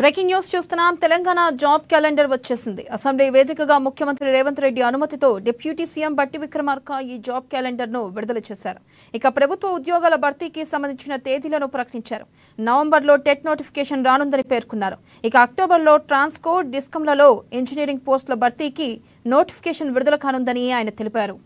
Breaking news చూస్తున్నాం. Telangana job calendar వచ్చేసింది. Assembly వేదికగా ముఖ్యమంత్రి రేవంత్ రెడ్డి అనుమతితో డిప్యూటీ సీఎం బట్టి విక్రమార్క ఈ జాబ్ క్యాలెండర్ ను విడుదల చేశారు. ఇక ప్రభుత్వ ఉద్యోగాల భర్తీకి సంబంధించిన తేదీలను ప్రకటించారు. నవంబర్లో టెట్ నోటిఫికేషన్ రానుందని పేర్కొన్నారు. ఇక అక్టోబర్లో ట్రాన్స్కో డిస్కంలలో ఇంజనీరింగ్ పోస్టుల భర్తీకి నోటిఫికేషన్ విడుదల కానుందని ఆయన తెలిపారు.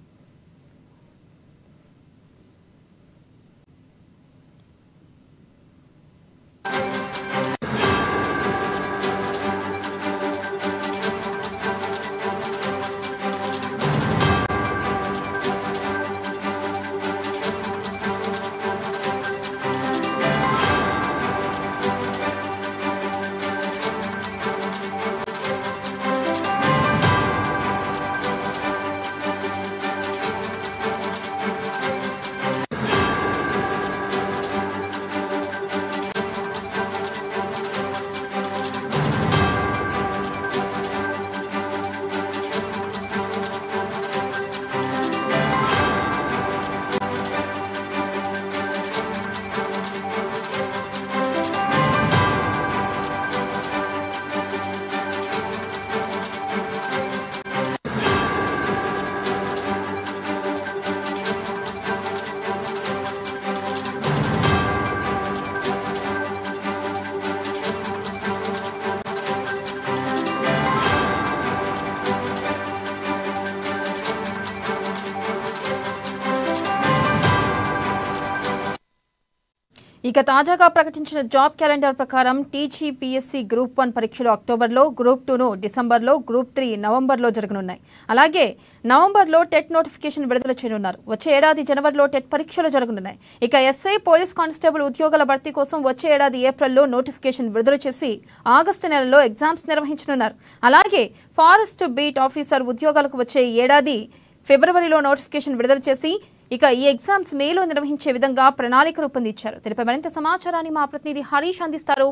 ఇక తాజాగా ప్రకటించిన జాబ్ క్యాలెండర్ ప్రకారం టీజీపీఎస్సీ గ్రూప్ 1 పరీక్షలు అక్టోబర్లో, గ్రూప్ 2ను డిసెంబర్లో, గ్రూప్ 3 నవంబర్లో జరగనున్నాయి. అలాగే నవంబర్లో టెట్ నోటిఫికేషన్ విడుదల చేయనున్నారు. వచ్చే ఏడాది జనవరిలో టెట్ పరీక్షలు జరగనున్నాయి. ఇక ఎస్ఐ, పోలీస్ కానిస్టేబుల్ ఉద్యోగాల భర్తీ కోసం వచ్చే ఏడాది ఏప్రిల్లో నోటిఫికేషన్ విడుదల చేసి ఆగస్టు నెలలో ఎగ్జామ్స్ నిర్వహించనున్నారు. అలాగే ఫారెస్ట్ బీట్ ఆఫీసర్ ఉద్యోగాలకు వచ్చే ఏడాది ఫిబ్రవరిలో నోటిఫికేషన్ విడుదల చేసి ఇక ఈ ఎగ్జామ్స్ మేలో నిర్వహించే విధంగా ప్రణాళిక రూపొందించారు. తెలిపే మరింత సమాచారాన్ని మా ప్రతినిధి హరీష్ అందిస్తారు.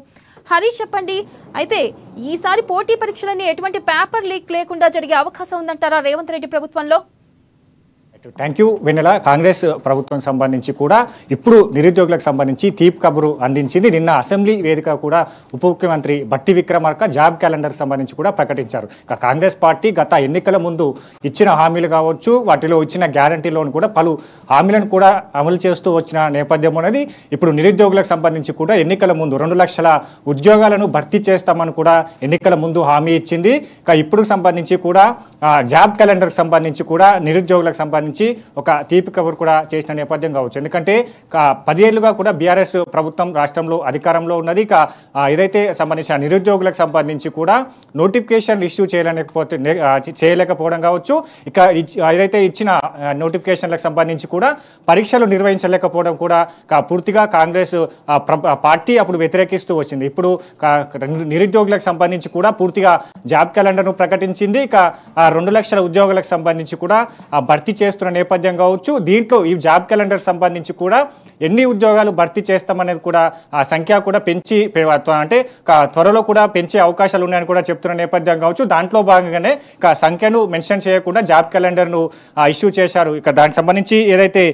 హరీష్, చెప్పండి. అయితే ఈసారి పోటీ పరీక్షలన్నీ ఎటువంటి పేపర్ లీక్ లేకుండా జరిగే అవకాశం ఉందంటారా రేవంత్ రెడ్డి ప్రభుత్వంలో? థ్యాంక్ యూ వెన్నెల. కాంగ్రెస్ ప్రభుత్వం సంబంధించి కూడా ఇప్పుడు నిరుద్యోగులకు సంబంధించి తీపి కబురు అందించింది. నిన్న అసెంబ్లీ వేదిక కూడా ఉప ముఖ్యమంత్రి బట్టి విక్రమార్క జాబ్ క్యాలెండర్ సంబంధించి కూడా ప్రకటించారు. కాంగ్రెస్ పార్టీ గత ఎన్నికల ముందు ఇచ్చిన హామీలు కావచ్చు, వాటిలో ఇచ్చిన గ్యారంటీలోను కూడా పలు హామీలను కూడా అమలు చేస్తూ వచ్చిన నేపథ్యం అనేది ఇప్పుడు నిరుద్యోగులకు సంబంధించి కూడా ఎన్నికల ముందు 2 లక్షల ఉద్యోగాలను భర్తీ చేస్తామని కూడా ఎన్నికల ముందు హామీ ఇచ్చింది. ఇప్పుడు సంబంధించి కూడా జాబ్ క్యాలెండర్కి సంబంధించి కూడా నిరుద్యోగులకు సంబంధించి ఒక తీపి కబురు కూడా చేసిన నేపథ్యం కావచ్చు. ఎందుకంటే 10 ఏళ్లుగా కూడా బీఆర్ఎస్ ప్రభుత్వం రాష్ట్రంలో అధికారంలో ఉన్నది. ఏదైతే సంబంధించిన నిరుద్యోగులకు సంబంధించి కూడా నోటిఫికేషన్ ఇష్యూ చేయలేకపోవడం కావచ్చు. ఇక ఏదైతే ఇచ్చిన నోటిఫికేషన్లకు సంబంధించి కూడా పరీక్షలు నిర్వహించలేకపోవడం కూడా పూర్తిగా కాంగ్రెస్ పార్టీ అప్పుడు వ్యతిరేకిస్తూ వచ్చింది. ఇప్పుడు నిరుద్యోగులకు సంబంధించి కూడా పూర్తిగా జాబ్ క్యాలెండర్ను ప్రకటించింది. ఇక 2 లక్షల ఉద్యోగులకు సంబంధించి కూడా భర్తీ చేస్తున్న నేపథ్యం కావచ్చు. దీంట్లో ఈ జాబ్ క్యాలెండర్ సంబంధించి కూడా ఎన్ని ఉద్యోగాలు భర్తీ చేస్తామనేది కూడా ఆ సంఖ్య కూడా పెంచి అంటే త్వరలో కూడా పెంచే అవకాశాలు ఉన్నాయని కూడా చెప్తున్న నేపథ్యం కావచ్చు. దాంట్లో భాగంగానే సంఖ్యను మెన్షన్ చేయకుండా జాబ్ క్యాలెండర్ను ఇష్యూ చేశారు. ఇక దానికి సంబంధించి ఏదైతే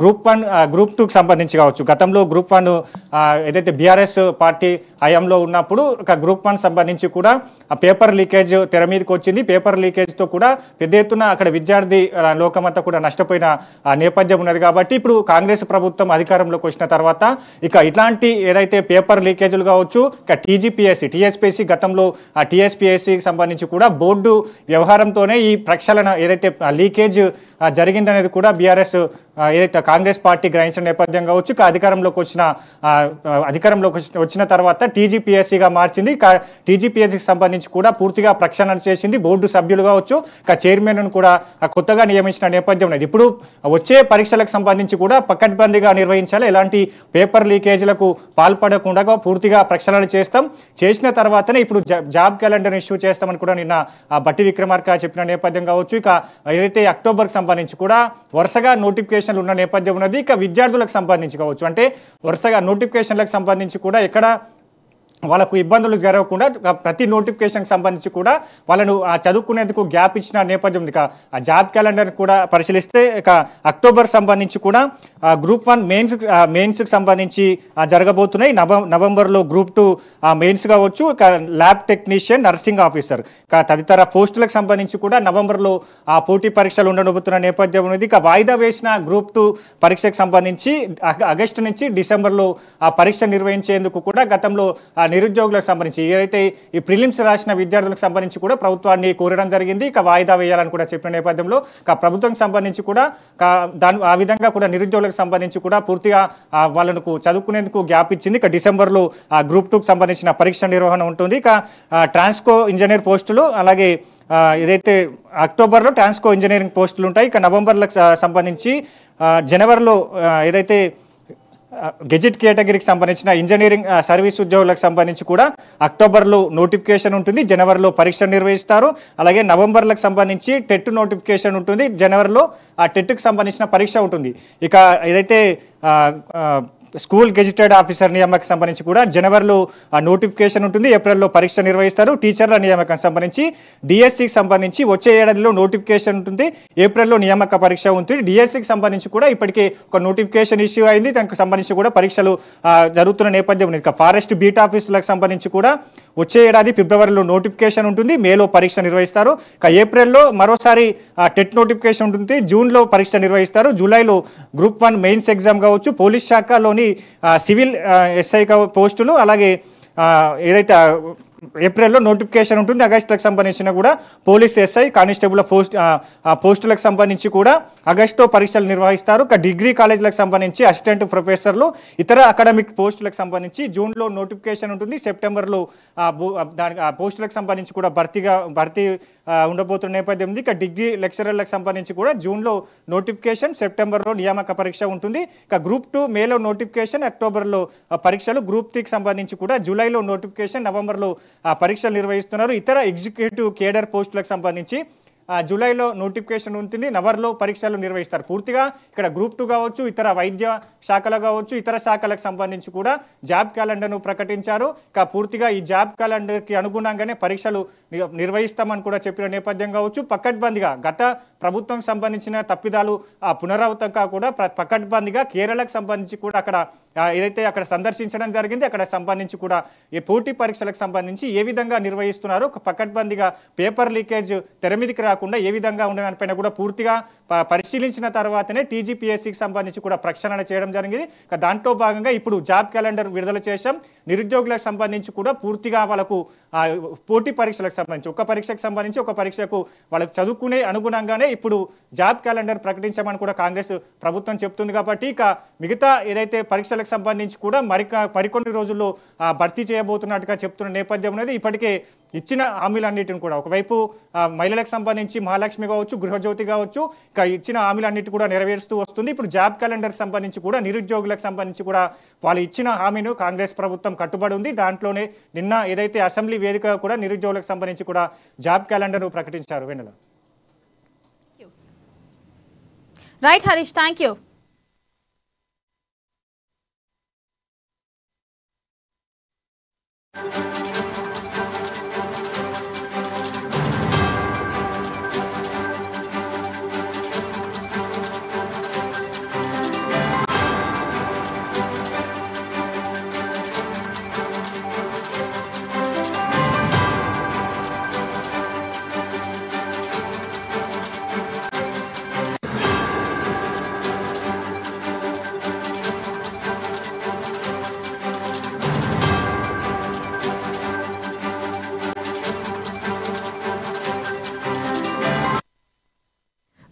గ్రూప్ 1 గ్రూప్ 2కి సంబంధించి కావచ్చు, గతంలో గ్రూప్ 1 ఏదైతే బీఆర్ఎస్ పార్టీ హయాంలో ఉన్నప్పుడు గ్రూప్ 1 సంబంధించి కూడా పేపర్ లీకేజ్ తెర మీదకి వచ్చింది. పేపర్ లీకేజ్తో కూడా పెద్ద ఎత్తున అక్కడ విద్యార్థి లోకమంతా కూడా నష్టపోయిన నేపథ్యం ఉన్నది. కాబట్టి ఇప్పుడు కాంగ్రెస్ ప్రభుత్వం అధికారంలోకి వచ్చిన తర్వాత ఇక ఇట్లాంటి ఏదైతే పేపర్ లీకేజీలు కావచ్చు, ఇక టీఎస్పీఎస్సీ గతంలో ఆ టీఎస్పీఎస్సీకి సంబంధించి కూడా బోర్డు వ్యవహారంతోనే ఈ ప్రక్షాళన ఏదైతే లీకేజ్ జరిగిందనేది కూడా బీఆర్ఎస్ ఏదైతే కాంగ్రెస్ పార్టీ గ్రహించిన నేపథ్యం కావచ్చు. అధికారంలోకి వచ్చిన తర్వాత టీజీపీఎస్సీగా మార్చింది. టీజీపీఎస్సీకి సంబంధించి కూడా పూర్తిగా ప్రక్షాళన చేసింది. బోర్డు సభ్యులు కావచ్చు, చైర్మన్ కూడా కొత్తగా నియమించిన నేపథ్యం ఉన్నది. ఇప్పుడు వచ్చే పరీక్షలకు సంబంధించి కూడా పకడ్బందీగా నిర్వహించాలి. ఎలాంటి పేపర్ లీకేజీలకు పాల్పడకుండా పూర్తిగా ప్రక్షాళన చేస్తాం. చేసిన తర్వాతనే ఇప్పుడు జాబ్ క్యాలెండర్ ఇష్యూ చేస్తామని కూడా నిన్న బట్టి విక్రమార్క చెప్పిన నేపథ్యం కావచ్చు. ఇక ఏదైతే అక్టోబర్కి సంబంధించి కూడా వరుసగా నోటిఫికేషన్లు ఉన్న నేపథ్యం ఉన్నది. ఇక విద్యార్థులకు సంబంధించి కావచ్చు, అంటే వరుసగా నోటిఫికేషన్లకు సంబంధించి కూడా ఎక్కడ వాళ్ళకు ఇబ్బందులు జరగకుండా ప్రతి నోటిఫికేషన్కి సంబంధించి కూడా వాళ్ళను చదువుకునేందుకు గ్యాప్ ఇచ్చిన నేపథ్యం ఉంది. ఆ జాబ్ క్యాలెండర్ కూడా పరిశీలిస్తే ఇక అక్టోబర్ సంబంధించి కూడా గ్రూప్ 1 మెయిన్స్కి సంబంధించి జరగబోతున్నాయి. నవంబర్లో గ్రూప్ 2 మెయిన్స్ కావచ్చు, ఇక ల్యాబ్ టెక్నీషియన్, నర్సింగ్ ఆఫీసర్ తదితర పోస్టులకు సంబంధించి కూడా నవంబర్లో పోటీ పరీక్షలు ఉండబోతున్న నేపథ్యం ఉంది. ఇక వాయిదా వేసిన గ్రూప్ 2 పరీక్షకు సంబంధించి ఆగస్టు నుంచి డిసెంబర్లో పరీక్ష నిర్వహించేందుకు కూడా గతంలో నిరుద్యోగులకు సంబంధించి ఏదైతే ఈ ప్రిలిమ్స్ రాసిన విద్యార్థులకు సంబంధించి కూడా ప్రభుత్వాన్ని కోరడం జరిగింది. ఇక వాయిదా వేయాలని కూడా చెప్పిన నేపథ్యంలో ప్రభుత్వం సంబంధించి కూడా ఆ విధంగా కూడా నిరుద్యోగులకు సంబంధించి కూడా పూర్తిగా వాళ్ళకు చదువుకునేందుకు గ్యాప్ ఇచ్చింది. ఇక డిసెంబర్లో గ్రూప్ 2కు సంబంధించిన పరీక్ష నిర్వహణ ఉంటుంది. ఇక ట్రాన్స్కో ఇంజనీర్ పోస్టులు, అలాగే ఏదైతే అక్టోబర్లో ట్రాన్స్కో ఇంజనీరింగ్ పోస్టులు ఉంటాయి. ఇక నవంబర్లకు సంబంధించి జనవరిలో ఏదైతే గెజిట్ కేటగిరీకి సంబంధించిన ఇంజనీరింగ్ సర్వీస్ ఉద్యోగులకు సంబంధించి కూడా అక్టోబర్లో నోటిఫికేషన్ ఉంటుంది, జనవరిలో పరీక్ష నిర్వహిస్తారు. అలాగే నవంబర్లకు సంబంధించి టెట్ నోటిఫికేషన్ ఉంటుంది, జనవరిలో ఆ టెట్కి సంబంధించిన పరీక్ష ఉంటుంది. ఇక ఏదైతే స్కూల్ గెజిటెడ్ ఆఫీసర్ నియామకం సంబంధించి కూడా జనవరిలో నోటిఫికేషన్ ఉంటుంది, ఏప్రిల్లో పరీక్ష నిర్వహిస్తారు. టీచర్ల నియామకం సంబంధించి డిఎస్సికి సంబంధించి వచ్చే ఏడాదిలో నోటిఫికేషన్ ఉంటుంది, ఏప్రిల్లో నియామక పరీక్ష ఉంటుంది. డిఎస్సికి సంబంధించి కూడా ఇప్పటికే ఒక నోటిఫికేషన్ ఇష్యూ అయింది, దానికి సంబంధించి కూడా పరీక్షలు జరుగుతున్న నేపథ్యం ఉంది. ఇక ఫారెస్ట్ బీట్ ఆఫీసులకు సంబంధించి కూడా వచ్చే ఏడాది ఫిబ్రవరిలో నోటిఫికేషన్ ఉంటుంది, మేలో పరీక్ష నిర్వహిస్తారు. ఇక ఏప్రిల్లో మరోసారి టెట్ నోటిఫికేషన్ ఉంటుంది, జూన్లో పరీక్ష నిర్వహిస్తారు. జూలైలో గ్రూప్ 1 మెయిన్స్ ఎగ్జామ్ కావచ్చు, పోలీస్ శాఖలోని సివిల్ ఎస్ఐ పోస్టులు, అలాగే ఏదైతే ఏప్రిల్లో నోటిఫికేషన్ ఉంటుంది. ఆగస్టులకు సంబంధించిన కూడా పోలీస్ ఎస్ఐ కానిస్టేబుల్ పోస్టులకు సంబంధించి కూడా ఆగస్టులో పరీక్షలు నిర్వహిస్తారు. డిగ్రీ కాలేజీలకు సంబంధించి అసిస్టెంట్ ప్రొఫెసర్లు, ఇతర అకాడమిక్ పోస్టులకు సంబంధించి జూన్లో నోటిఫికేషన్ ఉంటుంది, సెప్టెంబర్లో పోస్టులకు సంబంధించి కూడా భర్తీ ఉండబోతున్న నేపథ్యం ఉంది. ఇక డిగ్రీ లెక్చరర్లకు సంబంధించి కూడా జూన్లో నోటిఫికేషన్, సెప్టెంబర్లో నియామక పరీక్ష ఉంటుంది. ఇక గ్రూప్ 2 మేలో నోటిఫికేషన్, అక్టోబర్లో పరీక్షలు. గ్రూప్ 3కి సంబంధించి కూడా జూలైలో నోటిఫికేషన్, నవంబర్లో పరీక్షలు నిర్వహిస్తున్నారు. ఇతర ఎగ్జిక్యూటివ్ కేడర్ పోస్టులకు సంబంధించి జూలైలో నోటిఫికేషన్ ఉంటుంది, నవంబర్లో పరీక్షలు నిర్వహిస్తారు. పూర్తిగా ఇక్కడ గ్రూప్ 2 కావచ్చు, ఇతర వైద్య శాఖలు కావచ్చు, ఇతర శాఖలకు సంబంధించి కూడా జాబ్ క్యాలెండర్ను ప్రకటించారు. ఇక పూర్తిగా ఈ జాబ్ క్యాలెండర్కి అనుగుణంగానే పరీక్షలు నిర్వహిస్తామని కూడా చెప్పిన నేపథ్యం కావచ్చు. పకడ్బందీగా గత ప్రభుత్వం సంబంధించిన తప్పిదాలు పునరావృతం కాకుండా పకడ్బందీగా కేరళకు సంబంధించి కూడా అక్కడ సందర్శించడం జరిగింది. అక్కడ సంబంధించి కూడా ఈ పోటీ పరీక్షలకు సంబంధించి ఏ విధంగా నిర్వహిస్తున్నారు, పకడ్బందీగా పేపర్ లీకేజ్ తెర మీదకి రాకుండా ఏ విధంగా ఉండదానిపైన కూడా పూర్తిగా పరిశీలించిన తర్వాతనే టీజీపీఎస్సీకి సంబంధించి కూడా ప్రక్షాళన చేయడం జరిగింది. దాంట్లో భాగంగా ఇప్పుడు జాబ్ క్యాలెండర్ విడుదల చేశాం. నిరుద్యోగులకు సంబంధించి కూడా పూర్తిగా వాళ్ళకు పోటీ పరీక్షలకు సంబంధించి ఒక పరీక్షకు సంబంధించి ఒక పరీక్షకు వాళ్ళకు చదువుకునే అనుగుణంగానే ఇప్పుడు జాబ్ క్యాలెండర్ ప్రకటించామని కూడా కాంగ్రెస్ ప్రభుత్వం చెప్తుంది. కాబట్టి ఇక మిగతా ఏదైతే పరీక్షలకు సంబంధించి కూడా మరికొన్ని రోజుల్లో భర్తీ చేయబోతున్నట్టుగా చెప్తున్న నేపథ్యం అనేది ఇప్పటికే ఇచ్చిన హామీలన్నిటిని కూడా ఒకవైపు మహిళలకు సంబంధించి మహాలక్ష్మి కావచ్చు, గృహజ్యోతి కావచ్చు, ఇక ఇచ్చిన హామీలన్నిటి కూడా నెరవేరుస్తూ వస్తుంది. ఇప్పుడు జాబ్ క్యాలెండర్కి సంబంధించి కూడా నిరుద్యోగులకు సంబంధించి కూడా వాళ్ళు ఇచ్చిన హామీను కాంగ్రెస్ ప్రభుత్వం కట్టుబడి ఉంది. దాంట్లోనే నిన్న ఏదైతే అసెంబ్లీ వేదిక కూడా నిరుద్యోగులకు సంబంధించి కూడా జాబ్ క్యాలెండర్ ప్రకటించారు. Vennela. Right Harish, thank you.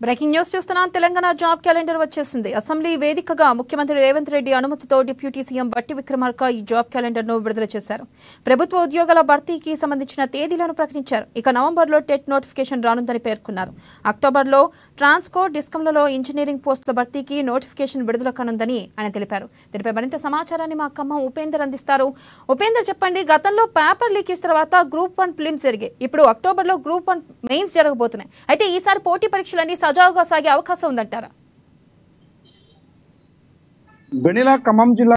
Breaking news చూస్తున్నాం. తెలంగాణ జాబ్ క్యాలెండర్ వచ్చేసింది. అసెంబ్లీ వేదికగా ముఖ్యమంత్రి రేవంత్ రెడ్డి అనుమతితో డిప్యూటీ సీఎం బట్టి విక్రమార్క ఈ జాబ్ క్యాలెండర్ ను విడుదల చేశారు. ప్రభుత్వ ఉద్యోగాల భర్తీకి సంబంధించిన తేదీలను ప్రకటించారు. ఇక నవంబర్లో టెట్ నోటిఫికేషన్ రానుందని పేర్కొన్నారు. అక్టోబర్లో ట్రాన్స్కో డిస్కంలలో ఇంజనీరింగ్ పోస్టుల భర్తీకి నోటిఫికేషన్ విడుదల కానుందని ఆయన తెలిపారు. దీనిపై మరింత సమాచారాన్ని మా ఖమ్మం ఉపేందర్ అందిస్తారు. ఉపేందర్, చెప్పండి, గతంలో పేపర్ లీకేజ్ తర్వాత గ్రూప్ 1 ప్రిలిమ్స్ జరిగాయి. ఇప్పుడు అక్టోబర్లో గ్రూప్ 1 మెయిన్స్ జరగబోతున్నాయి. అయితే ఈసారి పోటీ పరీక్షలన్నీ సజావుగా సాగే అవకాశం ఉందంటారా? వెనిలా ఖమ్మం జిల్లా